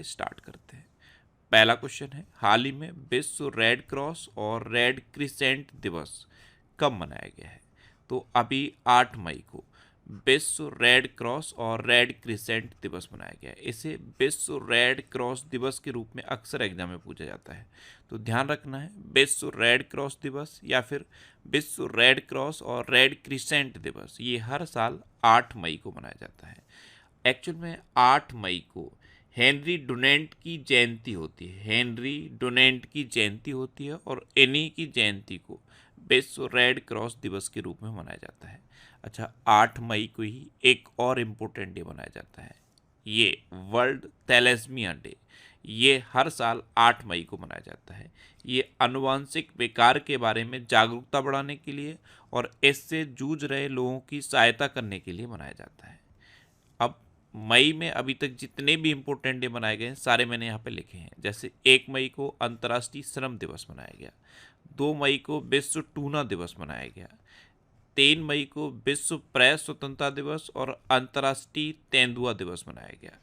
देखिए स्टार्ट करते हैं। पहला क्वेश्चन है, हाल ही में विश्व रेड क्रॉस और रेड क्रिसेंट दिवस कब मनाया गया है? तो अभी 8 मई को विश्व रेड क्रॉस और रेड क्रिसेंट दिवस मनाया गया है। इसे विश्व रेड क्रॉस दिवस के रूप में अक्सर एग्जाम में पूछा जाता है, तो ध्यान रखना है विश्व रेड क्रॉस दिवस या फिर विश्व रेड क्रॉस और रेड क्रिसेंट दिवस, ये हर साल 8 मई को मनाया जाता है। एक्चुअल में 8 मई को हेनरी डुनेंट की जयंती होती है, हेनरी डुनेंट की जयंती होती है और इन्हीं की जयंती को विश्व रेड क्रॉस दिवस के रूप में मनाया जाता है। अच्छा, 8 मई को ही एक और इम्पोर्टेंट डे मनाया जाता है, ये वर्ल्ड थैलेसीमिया डे। ये हर साल 8 मई को मनाया जाता है। ये आनुवांशिक विकार के बारे में जागरूकता बढ़ाने के लिए और इससे जूझ रहे लोगों की सहायता करने के लिए मनाया जाता है। अब मई में अभी तक जितने भी इम्पोर्टेंट डे मनाए गए हैं सारे मैंने यहाँ पे लिखे हैं। जैसे 1 मई को अंतर्राष्ट्रीय श्रम दिवस मनाया गया, 2 मई को विश्व टूना दिवस मनाया गया, 3 मई को विश्व प्रेस स्वतंत्रता दिवस और अंतर्राष्ट्रीय तेंदुआ दिवस मनाया गया,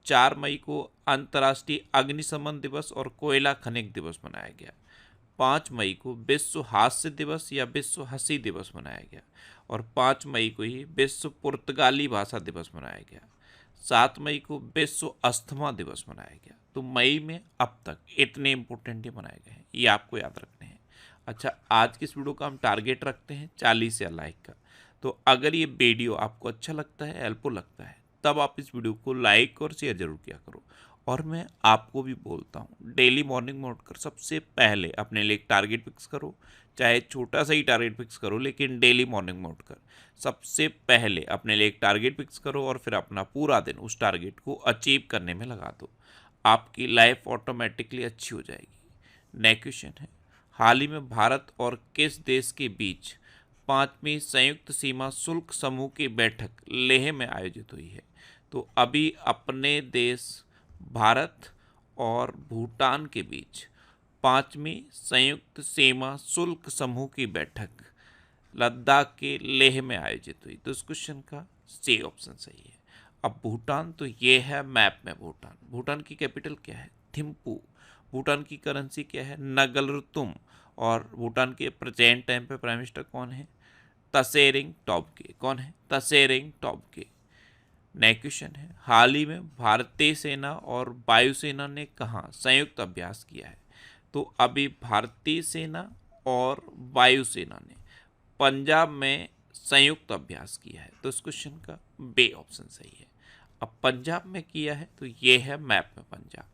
4 मई को अंतर्राष्ट्रीय अग्निशमन दिवस और कोयला खनिक दिवस मनाया गया, 5 मई को विश्व हास्य दिवस या विश्व हंसी दिवस मनाया गया और 5 मई को ही विश्व पुर्तगाली भाषा दिवस मनाया गया, 7 मई को विश्व अस्थमा दिवस मनाया गया। तो मई में अब तक इतने इंपॉर्टेंट डे मनाए गए हैं, ये आपको याद रखने हैं। अच्छा, आज की इस वीडियो का हम टारगेट रखते हैं 40 या लाइक का। तो अगर ये वीडियो आपको अच्छा लगता है, हेल्पफुल लगता है, तब आप इस वीडियो को लाइक और शेयर जरूर किया करो। और मैं आपको भी बोलता हूँ, डेली मॉर्निंग में उठकर सबसे पहले अपने लिए एक टारगेट फिक्स करो, चाहे छोटा सा ही टारगेट फिक्स करो, लेकिन डेली मॉर्निंग में उठकर सबसे पहले अपने लिए एक टारगेट फिक्स करो और फिर अपना पूरा दिन उस टारगेट को अचीव करने में लगा दो। आपकी लाइफ ऑटोमेटिकली अच्छी हो जाएगी। नेक्स्ट क्वेश्चन है, हाल ही में भारत और किस देश के बीच 5वीं संयुक्त सीमा शुल्क समूह की बैठक लेह में आयोजित हुई है? तो अभी अपने देश भारत और भूटान के बीच 5वीं संयुक्त सीमा शुल्क समूह की बैठक लद्दाख के लेह में आयोजित हुई। तो इस क्वेश्चन का सी ऑप्शन सही है। अब भूटान, तो ये है मैप में भूटान। भूटान की कैपिटल क्या है? थिम्पू। भूटान की करेंसी क्या है? नगलरुतुम। और भूटान के प्रेजेंट टाइम पे प्राइम मिनिस्टर कौन है? तसेरिंग टॉबगे। कौन है? तसेरिंग टॉबगे। नेक्स्ट क्वेश्चन है, हाल ही में भारतीय सेना और वायुसेना ने कहाँ संयुक्त अभ्यास किया है? तो अभी भारतीय सेना और वायुसेना ने पंजाब में संयुक्त अभ्यास किया है। तो इस क्वेश्चन का बे ऑप्शन सही है। अब पंजाब में किया है तो ये है मैप में पंजाब।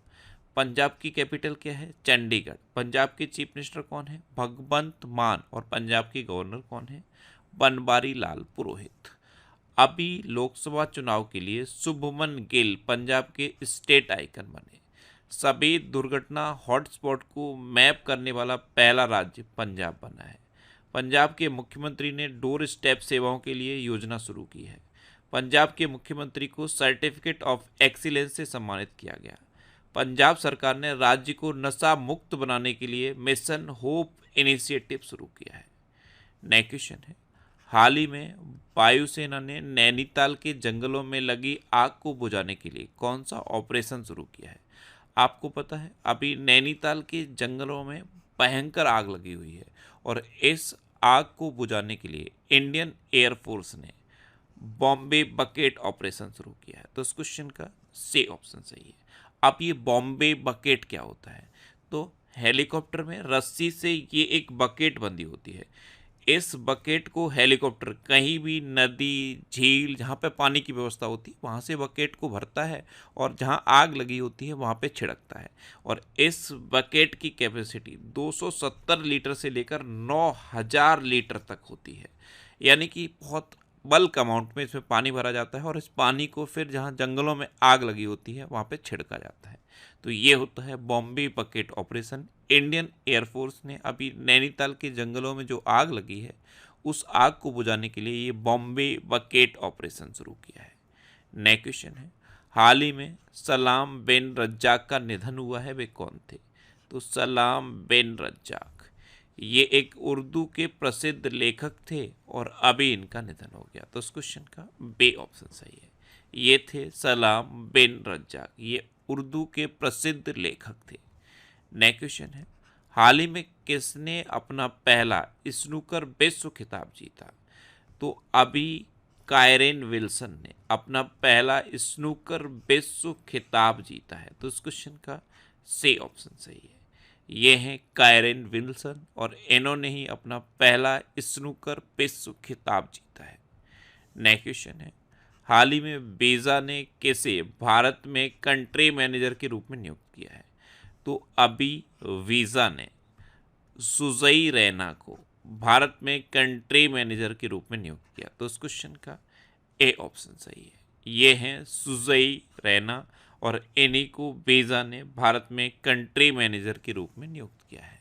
पंजाब की कैपिटल क्या है? चंडीगढ़। पंजाब के चीफ मिनिस्टर कौन है? भगवंत मान। और पंजाब के गवर्नर कौन है? बनवारी लाल पुरोहित। अभी लोकसभा चुनाव के लिए शुभमन गिल पंजाब के स्टेट आइकन बने। सभी दुर्घटना हॉटस्पॉट को मैप करने वाला पहला राज्य पंजाब बना है। पंजाब के मुख्यमंत्री ने डोर स्टेप सेवाओं के लिए योजना शुरू की है। पंजाब के मुख्यमंत्री को सर्टिफिकेट ऑफ एक्सीलेंस से सम्मानित किया गया। पंजाब सरकार ने राज्य को नशा मुक्त बनाने के लिए मिशन होप इनिशिएटिव शुरू किया है। नेक्स्ट क्वेश्चन है, हाल ही में वायुसेना ने नैनीताल के जंगलों में लगी आग को बुझाने के लिए कौन सा ऑपरेशन शुरू किया है? आपको पता है अभी नैनीताल के जंगलों में भयंकर आग लगी हुई है और इस आग को बुझाने के लिए इंडियन एयरफोर्स ने बॉम्बे बकेट ऑपरेशन शुरू किया है। तो इस क्वेश्चन का सी ऑप्शन सही है। अब ये बॉम्बे बकेट क्या होता है? तो हेलीकॉप्टर में रस्सी से ये एक बकेट बंधी होती है। इस बकेट को हेलीकॉप्टर कहीं भी नदी, झील, जहाँ पे पानी की व्यवस्था होती है वहाँ से बकेट को भरता है और जहाँ आग लगी होती है वहाँ पे छिड़कता है। और इस बकेट की कैपेसिटी 270 लीटर से लेकर 9000 लीटर तक होती है। यानी कि बहुत बल्क अमाउंट में इसमें पानी भरा जाता है और इस पानी को फिर जहाँ जंगलों में आग लगी होती है वहाँ पे छिड़का जाता है। तो ये होता है Bombay bucket operation. Indian air force ने अभी नैनीताल के जंगलों में जो आग लगी है उस आग को बुझाने के लिए ये बॉम्बे बकेट ऑपरेशन शुरू किया है। नेक्स्ट क्वेश्चन है, हाल ही में सलाम बिन रज्जाक का निधन हुआ है, वे कौन थे? तो सलाम बिन रज्जाक ये एक उर्दू के प्रसिद्ध लेखक थे और अभी इनका निधन हो गया। तो इस क्वेश्चन का बे ऑप्शन सही है। ये थे सलाम बिन रज्जाक, ये उर्दू के प्रसिद्ध लेखक थे। नेक्स्ट क्वेश्चन है, हाल ही में किसने अपना पहला स्नूकर विश्व खिताब जीता? तो अभी कायरन विल्सन ने अपना पहला स्नूकर विश्व खिताब जीता है। तो इस क्वेश्चन का सी ऑप्शन सही है। ये हैं कायरन विल्सन और इन्होंने ही अपना पहला स्नूकर विश्व खिताब जीता है। नेक्स्ट क्वेश्चन है, हाल ही में वीज़ा ने किसे भारत में कंट्री मैनेजर के रूप में नियुक्त किया है? तो अभी वीज़ा ने सुजई रैना को भारत में कंट्री मैनेजर के रूप में नियुक्त किया। तो इस क्वेश्चन का ए ऑप्शन सही है। ये हैं सुजई रैना और इन्हीं को वीज़ा ने भारत में कंट्री मैनेजर के रूप में नियुक्त किया है।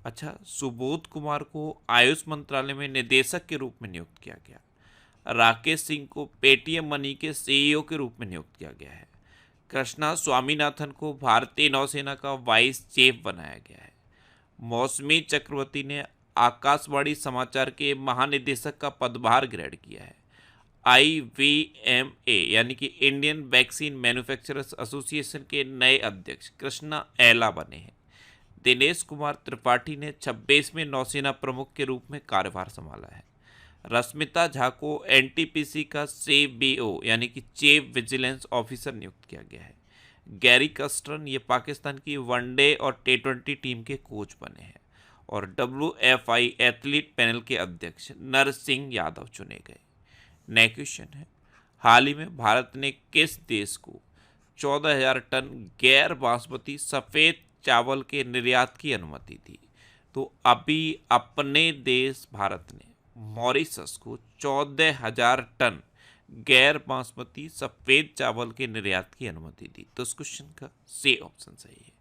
अच्छा, सुबोध कुमार को आयुष मंत्रालय में निदेशक के रूप में नियुक्त किया गया। राकेश सिंह को पेटीएम मनी के सीईओ के रूप में नियुक्त किया गया है। कृष्णा स्वामीनाथन को भारतीय नौसेना का वाइस चीफ बनाया गया है। मौसमी चक्रवर्ती ने आकाशवाणी समाचार के महानिदेशक का पदभार ग्रहण किया है। IVMA यानी कि इंडियन वैक्सीन मैन्युफैक्चरर्स एसोसिएशन के नए अध्यक्ष कृष्णा एला बने हैं। दिनेश कुमार त्रिपाठी ने 26वें नौसेना प्रमुख के रूप में कार्यभार संभाला है। रश्मिता झा को NTPC का CBO यानी कि चीफ विजिलेंस ऑफिसर नियुक्त किया गया है। गैरी कस्टर्न ये पाकिस्तान की वनडे और T20 टीम के कोच बने हैं और WFI एथलीट पैनल के अध्यक्ष नरसिंह यादव चुने गए। नेक्स्ट क्वेश्चन है, हाल ही में भारत ने किस देश को 14,000 टन गैर बासमती सफ़ेद चावल के निर्यात की अनुमति दी? तो अभी अपने देश भारत ने मॉरिशस को 14,000 टन गैर बासमती सफ़ेद चावल के निर्यात की अनुमति दी। तो इस क्वेश्चन का सी ऑप्शन सही है।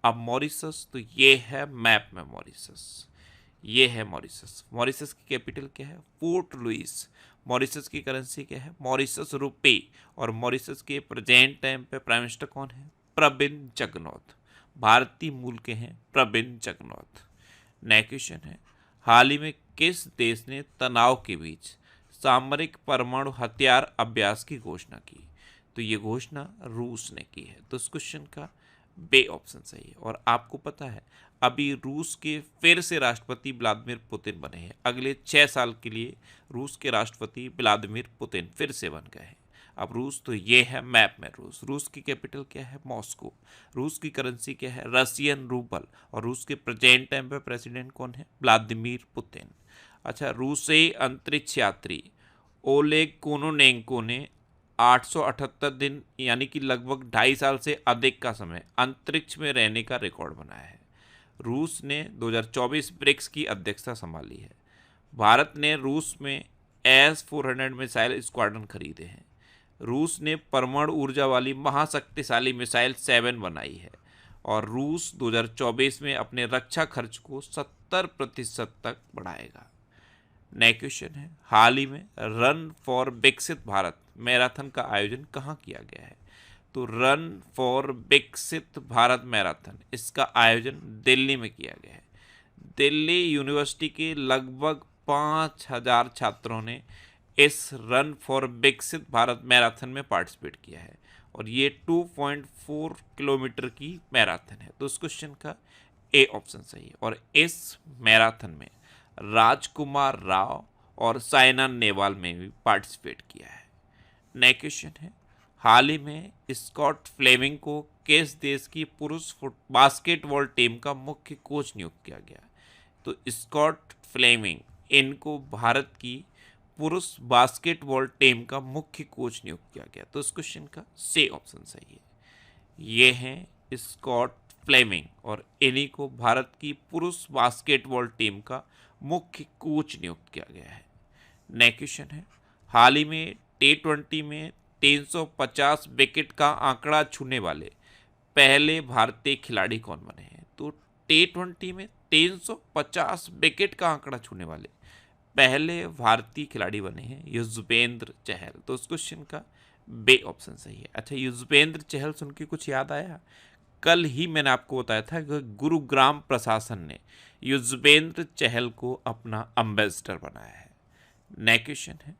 अब मॉरिशस, तो ये है मैप में मॉरिशस, ये है मॉरिशस। मॉरिशस की कैपिटल क्या है? Port Louis. मॉरिशस की करेंसी क्या है? मॉरिशस रुपए। और मॉरिशस के प्रेजेंट टाइम पे प्राइम मिनिस्टर कौन है? प्रविंद जगनॉथ। भारतीय मूल के हैं प्रविंद जगनॉथ। नेक्स्ट क्वेश्चन है, हाल ही में किस देश ने तनाव के बीच सामरिक परमाणु हथियार अभ्यास की घोषणा की? तो ये घोषणा रूस ने की है। तो इस क्वेश्चन का बे ऑप्शन सही है। और आपको पता है अभी रूस के फिर से राष्ट्रपति व्लादिमीर पुतिन बने हैं। अगले 6 साल के लिए रूस के राष्ट्रपति व्लादिमीर पुतिन फिर से बन गए हैं। अब रूस, तो ये है मैप में रूस। रूस की कैपिटल क्या है? मॉस्को। रूस की करेंसी क्या है? Russian rouble. और रूस के प्रेजेंट टाइम पे प्रेसिडेंट कौन है? Vladimir Putin. अच्छा, रूसी अंतरिक्ष यात्री ओलेग कोनोनेंको ने 878 दिन यानी कि लगभग 2.5 साल से अधिक का समय अंतरिक्ष में रहने का रिकॉर्ड बनाया है। रूस ने 2024 ब्रिक्स की अध्यक्षता संभाली है। भारत ने रूस में S-400 मिसाइल स्क्वाड्रन खरीदे हैं। रूस ने परमाणु ऊर्जा वाली महाशक्तिशाली मिसाइल 7 बनाई है। और रूस 2024 में अपने रक्षा खर्च को 70% तक बढ़ाएगा। नेक्स्ट क्वेश्चन है, हाल ही में रन फॉर विकसित भारत मैराथन का आयोजन कहाँ किया गया है? तो रन फॉर विकसित भारत मैराथन, इसका आयोजन दिल्ली में किया गया है। दिल्ली यूनिवर्सिटी के लगभग 5,000 छात्रों ने इस रन फॉर विकसित भारत मैराथन में पार्टिसिपेट किया है और ये 2.4 किलोमीटर की मैराथन है। तो इस क्वेश्चन का ए ऑप्शन सही है। और इस मैराथन में राजकुमार राव और साइना नेहवाल में भी पार्टिसिपेट किया है। नेक्स्ट क्वेश्चन है, हाल ही में स्कॉट फ्लेमिंग को किस देश की पुरुष बास्केटबॉल टीम का मुख्य कोच नियुक्त किया गया? तो स्कॉट फ्लेमिंग, इनको भारत की पुरुष बास्केटबॉल टीम का मुख्य कोच नियुक्त किया गया। तो इस क्वेश्चन का सी ऑप्शन सही है। ये हैं स्कॉट फ्लेमिंग और इन्हीं को भारत की पुरुष बास्केटबॉल टीम का मुख्य कोच नियुक्त किया गया है। नेक्स्ट क्वेश्चन है, हाल ही में T20 में 350 विकेट का आंकड़ा छूने वाले पहले भारतीय खिलाड़ी कौन बने हैं? तो T20 में 350 विकेट का आंकड़ा छूने वाले पहले भारतीय खिलाड़ी बने हैं युजवेंद्र चहल। तो उस क्वेश्चन का बे ऑप्शन सही है। अच्छा, युजवेंद्र चहल सुन के कुछ याद आया? कल ही मैंने आपको बताया था कि गुरुग्राम प्रशासन ने युजवेंद्र चहल को अपना एम्बेसडर बनाया है। नेक्स्ट क्वेश्चन है,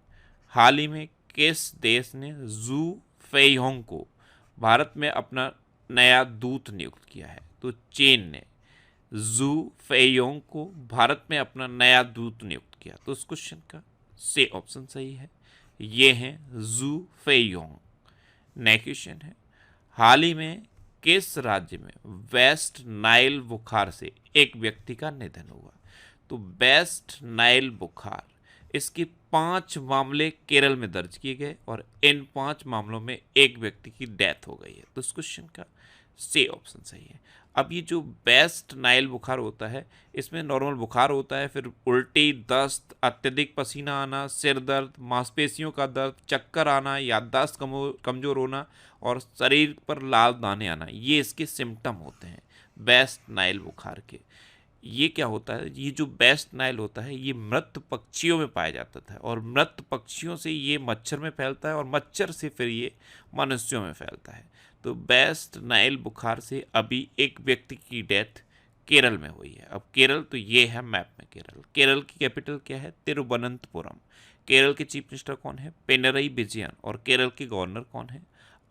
हाल ही में किस देश ने जू फेइहोंग को भारत में अपना नया दूत नियुक्त किया है? तो चीन ने जू फेयोंग को भारत में अपना नया दूत नियुक्त किया। तो उस क्वेश्चन का से ऑप्शन सही है, ये हैं जू फेयोंग। नेक्स्ट क्वेश्चन है, हाल ही में किस राज्य में वेस्ट नाइल बुखार से एक व्यक्ति का निधन हुआ? तो वेस्ट नाइल बुखार, इसके 5 मामले केरल में दर्ज किए गए और इन 5 मामलों में एक व्यक्ति की डेथ हो गई है। तो इस क्वेश्चन का से ऑप्शन सही है। अब ये जो वेस्ट नाइल बुखार होता है, इसमें नॉर्मल बुखार होता है, फिर उल्टी, दस्त, अत्यधिक पसीना आना, सिर दर्द, मांसपेशियों का दर्द, चक्कर आना, याददाश्त कमजोर होना और शरीर पर लाल दाने आना, ये इसके सिम्टम होते हैं वेस्ट नाइल बुखार के। ये क्या होता है, ये जो वेस्ट नाइल होता है ये मृत पक्षियों में पाया जाता था और मृत पक्षियों से ये मच्छर में फैलता है और मच्छर से फिर ये मनुष्यों में फैलता है। तो वेस्ट नाइल बुखार से अभी एक व्यक्ति की डेथ केरल में हुई है। अब केरल, तो ये है मैप में केरल। केरल की कैपिटल क्या है? तिरुवनंतपुरम। केरल के चीफ मिनिस्टर कौन है? पिनरई विजयन। और केरल के गवर्नर कौन है?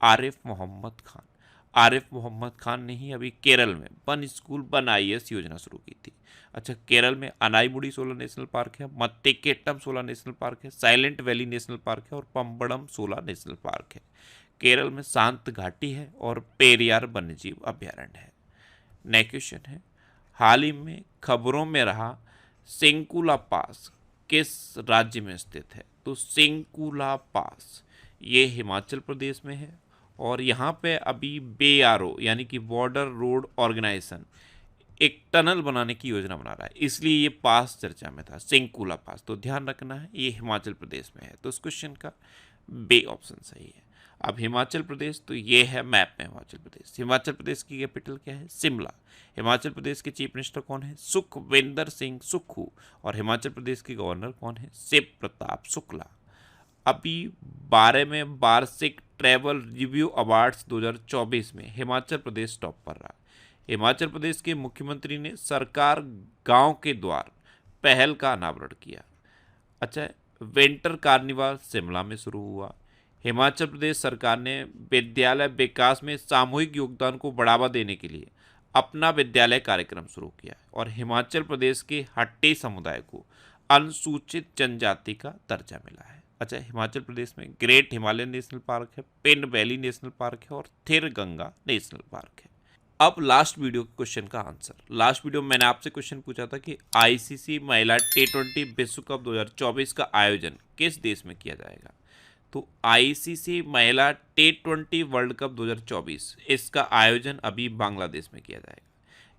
आरिफ मोहम्मद खान। आरिफ मोहम्मद खान ने ही अभी केरल में वन स्कूल वन IAS योजना शुरू की थी। अच्छा, केरल में अनाईमुडी 16 नेशनल पार्क है, मत्तेकेट्टम 16 नेशनल पार्क है, साइलेंट वैली नेशनल पार्क है और पम्बड़म 16 नेशनल पार्क है। केरल में शांत घाटी है और पेरियार वन्यजीव अभ्यारण्य है। नेक्स्ट क्वेश्चन है, हाल ही में खबरों में रहा सिंकुला पास किस राज्य में स्थित है? तो सिंकुला पास ये हिमाचल प्रदेश में है और यहाँ पे अभी BRO यानी कि बॉर्डर रोड ऑर्गेनाइजेशन एक टनल बनाने की योजना बना रहा है, इसलिए ये पास चर्चा में था, सिंकुला पास। तो ध्यान रखना है ये हिमाचल प्रदेश में है। तो इस क्वेश्चन का बी ऑप्शन सही है। अब हिमाचल प्रदेश, तो ये है मैप में हिमाचल प्रदेश। हिमाचल प्रदेश की कैपिटल क्या है? शिमला। हिमाचल प्रदेश के चीफ मिनिस्टर कौन है? सुखविंदर सिंह सुक्खू। और हिमाचल प्रदेश के गवर्नर कौन है? शिव प्रताप शुक्ला। अभी 12वें वार्षिक ट्रैवल रिव्यू अवार्ड्स 2024 में हिमाचल प्रदेश टॉप पर रहा। हिमाचल प्रदेश के मुख्यमंत्री ने सरकार गांव के द्वार पहल का अनावरण किया। अच्छा, विंटर कार्निवाल शिमला में शुरू हुआ। हिमाचल प्रदेश सरकार ने विद्यालय विकास में सामूहिक योगदान को बढ़ावा देने के लिए अपना विद्यालय कार्यक्रम शुरू किया और हिमाचल प्रदेश के हट्टी समुदाय को अनुसूचित जनजाति का दर्जा मिला है। अच्छा, हिमाचल प्रदेश में ग्रेट हिमालयन नेशनल पार्क है, पिन वैली नेशनल पार्क है और थिर गंगा नेशनल पार्क है। अब लास्ट वीडियो के क्वेश्चन का आंसर। लास्ट वीडियो में मैंने आपसे क्वेश्चन पूछा था कि ICC महिला T20 विश्व कप 2024 का आयोजन किस देश में किया जाएगा? तो ICC महिला T20 वर्ल्ड कप 2024 इसका आयोजन अभी बांग्लादेश में किया जाएगा।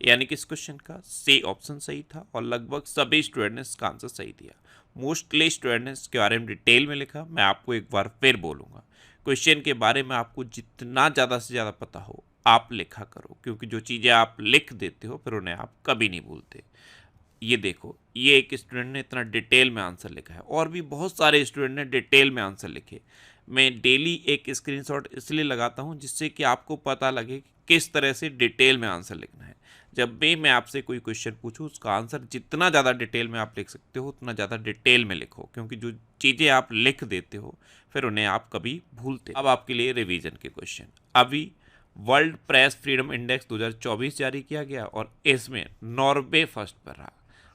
यानी कि इस क्वेश्चन का सी ऑप्शन सही था और लगभग सभी स्टूडेंट ने इसका आंसर सही दिया। मोस्टली स्टूडेंट ने इसके बारे में डिटेल में लिखा। मैं आपको एक बार फिर बोलूँगा, क्वेश्चन के बारे में आपको जितना ज़्यादा से ज़्यादा पता हो आप लिखा करो, क्योंकि जो चीज़ें आप लिख देते हो फिर उन्हें आप कभी नहीं भूलते। ये देखो, ये एक स्टूडेंट ने इतना डिटेल में आंसर लिखा है और भी बहुत सारे स्टूडेंट ने डिटेल में आंसर लिखे। मैं डेली एक स्क्रीनशॉट इसलिए लगाता हूँ जिससे कि आपको पता लगे कि किस तरह से डिटेल में आंसर लिखना है। जब भी मैं आपसे कोई क्वेश्चन पूछूं उसका आंसर जितना ज़्यादा डिटेल में आप लिख सकते हो उतना ज़्यादा डिटेल में लिखो, क्योंकि जो चीज़ें आप लिख देते हो फिर उन्हें आप कभी भूलते। अब आपके लिए रिवीजन के क्वेश्चन। अभी वर्ल्ड प्रेस फ्रीडम इंडेक्स 2024 जारी किया गया और इसमें नॉर्वे फर्स्ट पर रहा।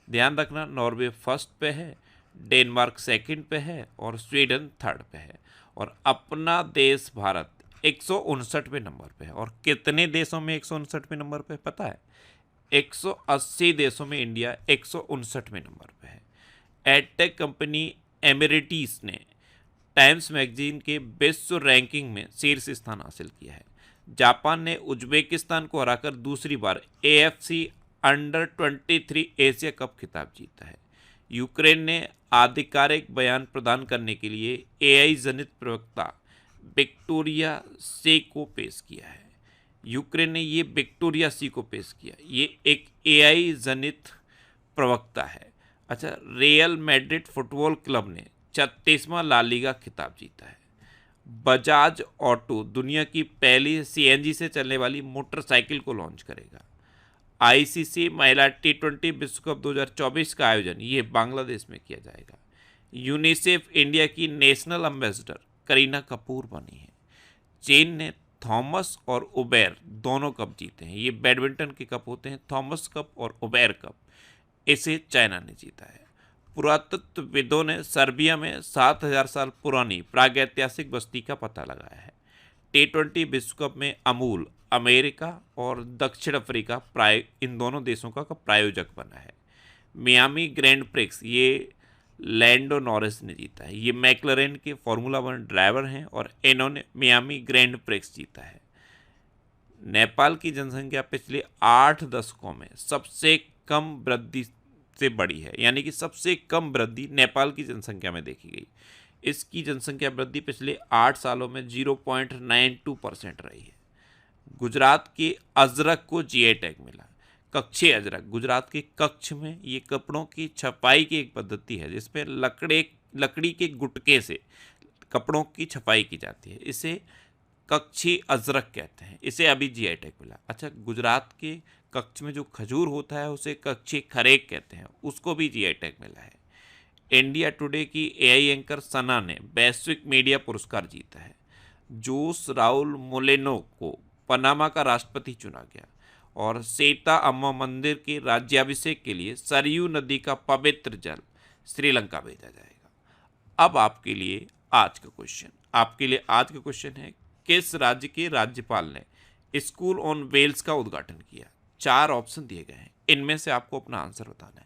ध्यान रखना, नॉर्वे फर्स्ट पे है, डेनमार्क सेकंड पे है और स्वीडन थर्ड पे है। और अपना देश भारत 159वें नंबर पे है। और कितने देशों में 159वें नंबर पे पता है? 180 देशों में इंडिया 159वें नंबर पे है। एडटेक कंपनी एमिरेटीज ने टाइम्स मैगजीन के विश्व रैंकिंग में शीर्ष स्थान हासिल किया है। जापान ने उज्बेकिस्तान को हराकर दूसरी बार AFC अंडर-23 एशिया कप खिताब जीता है। यूक्रेन ने आधिकारिक बयान प्रदान करने के लिए AI जनित प्रवक्ता विक्टोरिया सी को पेश किया है। यूक्रेन ने ये विक्टोरिया सी को पेश किया, ये एक AI जनित प्रवक्ता है। अच्छा, रियल मैड्रिड फुटबॉल क्लब ने 36वां ला लीगा खिताब जीता है। बजाज ऑटो दुनिया की पहली CNG से चलने वाली मोटरसाइकिल को लॉन्च करेगा। ICC महिला T20 विश्व कप 2024 का आयोजन ये बांग्लादेश में किया जाएगा। यूनिसेफ इंडिया की नेशनल एम्बेसडर करीना कपूर बनी है। चीन ने थॉमस और उबेर दोनों कप जीते हैं। ये बैडमिंटन के कप होते हैं, थॉमस कप और उबेर कप। इसे चाइना ने जीता है। पुरातत्वविदों ने सर्बिया में 7,000 साल पुरानी प्रागैतिहासिक बस्ती का पता लगाया है। T20 विश्व कप में अमूल अमेरिका और दक्षिण अफ्रीका इन दोनों देशों का प्रायोजक बना है। मियामी ग्रैंड प्रिक्स ये लैंडो नॉरिस ने जीता है। ये मैक्लरेन के फॉर्मूला 1 ड्राइवर हैं और इन्होंने मियामी ग्रैंड प्रिक्स जीता है। नेपाल की जनसंख्या पिछले 8 दशकों में सबसे कम वृद्धि से बढ़ी है, यानी कि सबसे कम वृद्धि नेपाल की जनसंख्या में देखी गई। इसकी जनसंख्या वृद्धि पिछले 8 सालों में 0.92% रही है। गुजरात के अजरक को जीआई टैग मिला। कच्छे अजरक गुजरात के कच्छ में ये कपड़ों की छपाई की एक पद्धति है जिसमें लकड़ी के गुटके से कपड़ों की छपाई की जाती है। इसे कच्छी अजरक कहते हैं। इसे अभी जीआई टैग मिला। अच्छा, गुजरात के कच्छ में जो खजूर होता है उसे कच्छी खरेक कहते हैं, उसको भी जीआई टैग मिला है। इंडिया टुडे की एआई एंकर सना ने वैश्विक मीडिया पुरस्कार जीता है। जोस राउल मोलेनो को पनामा का राष्ट्रपति चुना गया और सेता अम्मा मंदिर के राज्याभिषेक के लिए सरयू नदी का पवित्र जल श्रीलंका भेजा जाएगा। अब आपके लिए आज का क्वेश्चन है, किस राज्य के राज्यपाल ने स्कूल ऑन व्हेल्स का उद्घाटन किया? 4 ऑप्शन दिए गए हैं, इनमें से आपको अपना आंसर बताना है।